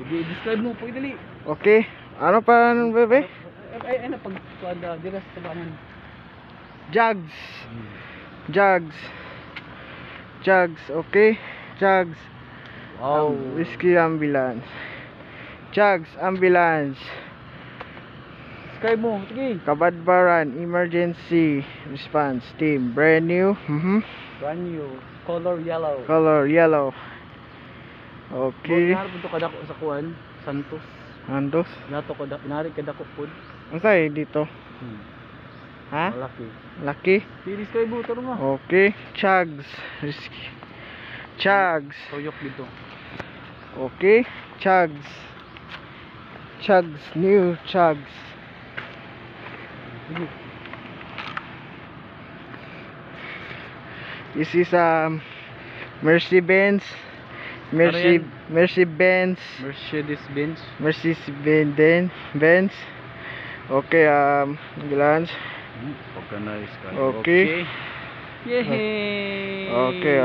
Describe mo, pagdali. Okay. Ano pa nun, bebe? Ay, pag dira sa tabangan. Jugs. Jugs. Jugs, okay. Jugs. Wow. Whiskey ambulance. Jugs ambulance. Describe mo, sige. Kabadbaran emergency response team. Brand new. Brand new. Color yellow. Color yellow. Okay. Naharap ito kadako sa kuan, Santos. Andos. Nato kadako, nari kadako pod. Unsay dito? Ha? Malaki. Laki. Sige, describe mo, taro mo. Okay. Chugs. Risky. Chugs. Toyok dito. Okay. Chugs. Chugs. New chugs. This is Mercedes-Benz. Mercedes-Benz. Mercedes-Benz. Mercedes-Benz. Okay, ambulance. Organized. Okay. Yay! Okay,